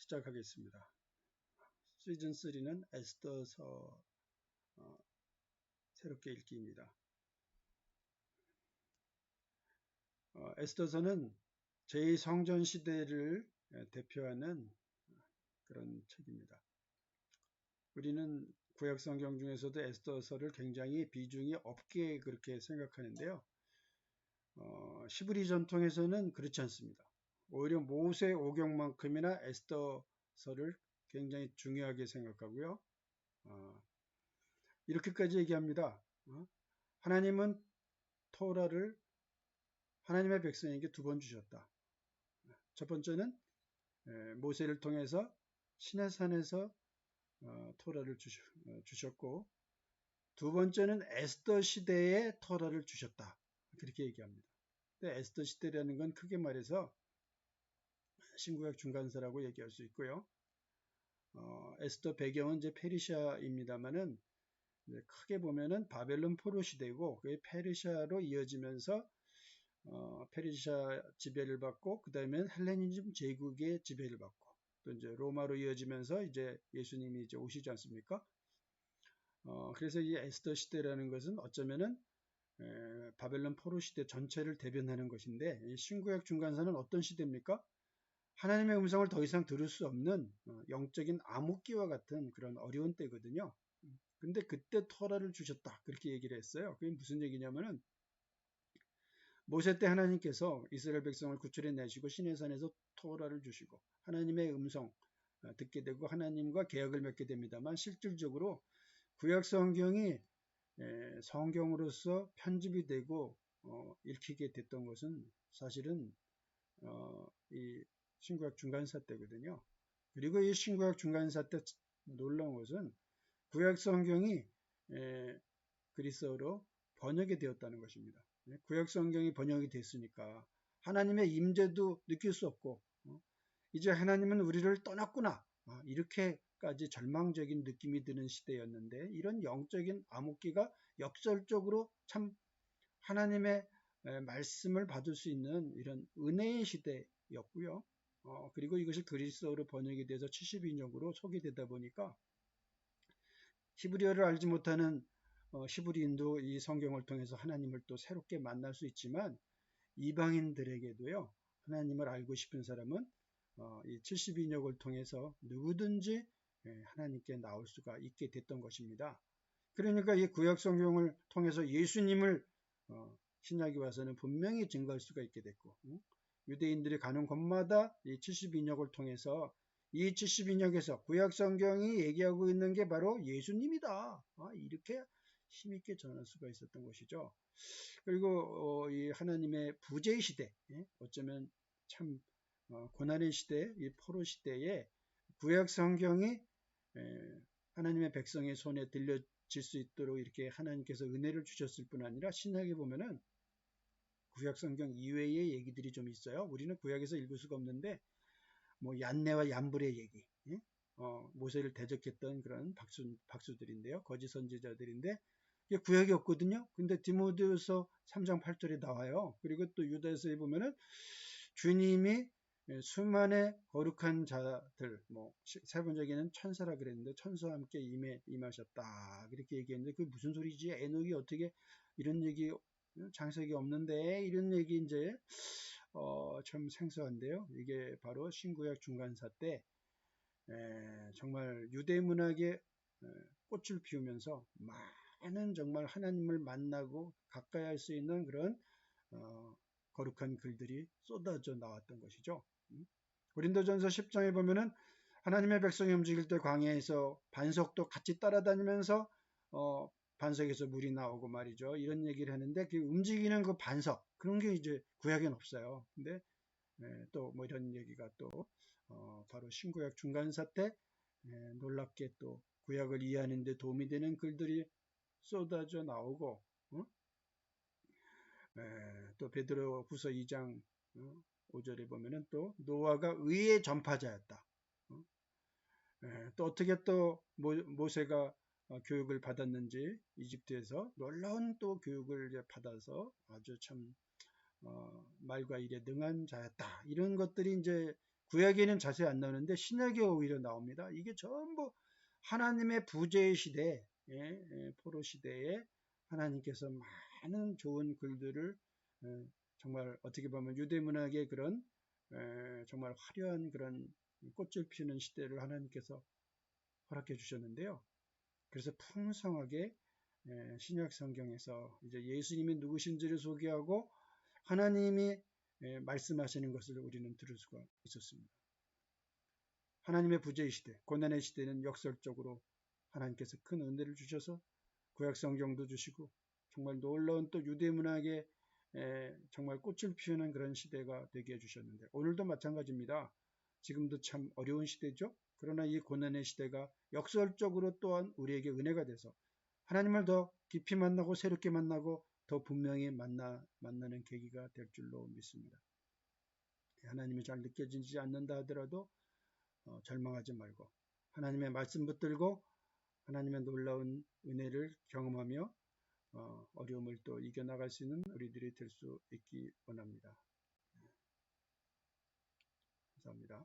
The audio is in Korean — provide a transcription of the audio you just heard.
시작하겠습니다. 시즌 3는 에스더서 새롭게 읽기입니다. 에스더서는 제2성전 시대를 대표하는 그런 책입니다. 우리는 구약성경 중에서도 에스더서를 굉장히 비중이 없게 그렇게 생각하는데요. 히브리 전통에서는 그렇지 않습니다. 오히려 모세 오경만큼이나 에스더서를 굉장히 중요하게 생각하고요. 이렇게까지 얘기합니다. 하나님은 토라를 하나님의 백성에게 2번 주셨다. 첫 번째는 모세를 통해서 시내산에서 토라를 주셨고, 두 번째는 에스더 시대에 토라를 주셨다. 그렇게 얘기합니다. 근데 에스더 시대라는 건 크게 말해서 신구약 중간서라고 얘기할 수 있고요. 에스더 배경은 이제 페르시아입니다만은 크게 보면은 바벨론 포로 시대고 그게 페르시아로 이어지면서 페르시아 지배를 받고 그 다음에 헬레니즘 제국의 지배를 받고 또 이제 로마로 이어지면서 이제 예수님이 이제 오시지 않습니까? 그래서 이 에스더 시대라는 것은 어쩌면은 바벨론 포로 시대 전체를 대변하는 것인데 이 신구약 중간서는 어떤 시대입니까? 하나님의 음성을 더 이상 들을 수 없는 영적인 암흑기와 같은 그런 어려운 때거든요. 근데 그때 토라를 주셨다 그렇게 얘기를 했어요. 그게 무슨 얘기냐면은 모세 때 하나님께서 이스라엘 백성을 구출해 내시고 시내산에서 토라를 주시고 하나님의 음성 듣게 되고 하나님과 계약을 맺게 됩니다만 실질적으로 구약 성경이 성경으로서 편집이 되고 읽히게 됐던 것은 사실은 이 신구약 중간사 때거든요. 그리고 이 신구약 중간사 때 놀라운 것은 구약 성경이 그리스어로 번역이 되었다는 것입니다. 구약 성경이 번역이 됐으니까 하나님의 임재도 느낄 수 없고 이제 하나님은 우리를 떠났구나 이렇게까지 절망적인 느낌이 드는 시대였는데 이런 영적인 암흑기가 역설적으로 참 하나님의 말씀을 받을 수 있는 이런 은혜의 시대였고요. 그리고 이것이 그리스어로 번역이 돼서 72년으로 소개되다 보니까 히브리어를 알지 못하는 히브리인도 이 성경을 통해서 하나님을 또 새롭게 만날 수 있지만 이방인들에게도요. 하나님을 알고 싶은 사람은 이 72년을 통해서 누구든지 하나님께 나올 수가 있게 됐던 것입니다. 그러니까 이 구약 성경을 통해서 예수님을 신약에 와서는 분명히 증거할 수가 있게 됐고 유대인들이 가는 곳마다 이 72년을 통해서 이 72년에서 구약 성경이 얘기하고 있는 게 바로 예수님이다. 이렇게 힘있게 전할 수가 있었던 것이죠. 그리고 이 하나님의 부재의 시대, 어쩌면 참 고난의 시대, 이 포로 시대에 구약 성경이 하나님의 백성의 손에 들려질 수 있도록 이렇게 하나님께서 은혜를 주셨을 뿐 아니라 신약에 보면은 구약 성경 이외의 얘기들이 좀 있어요. 우리는 구약에서 읽을 수가 없는데 뭐 얀네와 얀불의 얘기, 모세를 대적했던 그런 박수들인데요. 거짓 선지자들인데 이게 구약이 없거든요. 근데 디모데후서 3장 8절에 나와요. 그리고 또 유다서에 보면은 주님이 수많은 거룩한 자들, 뭐 세번역에는 천사라 그랬는데 천사와 함께 임하셨다 그렇게 얘기했는데 그게 무슨 소리지? 에녹이 어떻게 이런 얘기 장색이 없는데 이런 얘기 이제 참 생소한데요. 이게 바로 신구약 중간사 때 정말 유대 문학에 꽃을 피우면서 많은 정말 하나님을 만나고 가까이 할 수 있는 그런 거룩한 글들이 쏟아져 나왔던 것이죠. 고린도전서 10장에 보면은 하나님의 백성이 움직일 때 광야에서 반석도 같이 따라다니면서 반석에서 물이 나오고 말이죠. 이런 얘기를 하는데 그 움직이는 그 반석 그런 게 이제 구약엔 없어요. 근데 또 뭐 이런 얘기가 또 바로 신구약 중간사 때 놀랍게 또 구약을 이해하는 데 도움이 되는 글들이 쏟아져 나오고 또 베드로후서 2장 5절에 보면은 또 노아가 의의 전파자였다. 또 어떻게 또 모세가 교육을 받았는지 이집트에서 놀라운 또 교육을 받아서 아주 참 말과 일에 능한 자였다. 이런 것들이 이제 구약에는 자세히 안 나오는데 신약에 오히려 나옵니다. 이게 전부 하나님의 부재의 시대, 포로 시대에 하나님께서 많은 좋은 글들을 정말 어떻게 보면 유대문학의 그런 정말 화려한 그런 꽃을 피우는 시대를 하나님께서 허락해 주셨는데요. 그래서 풍성하게 신약 성경에서 이제 예수님이 누구신지를 소개하고 하나님이 말씀하시는 것을 우리는 들을 수가 있었습니다. 하나님의 부재의 시대, 고난의 시대는 역설적으로 하나님께서 큰 은혜를 주셔서 구약 성경도 주시고 정말 놀라운 또 유대문학의 정말 꽃을 피우는 그런 시대가 되게 해주셨는데 오늘도 마찬가지입니다. 지금도 참 어려운 시대죠. 그러나 이 고난의 시대가 역설적으로 또한 우리에게 은혜가 돼서 하나님을 더 깊이 만나고 새롭게 만나고 더 분명히 만나는 계기가 될 줄로 믿습니다. 하나님이 잘 느껴지지 않는다 하더라도 절망하지 말고 하나님의 말씀 붙들고 하나님의 놀라운 은혜를 경험하며 어려움을 또 이겨나갈 수 있는 우리들이 될 수 있기 원합니다. 감사합니다.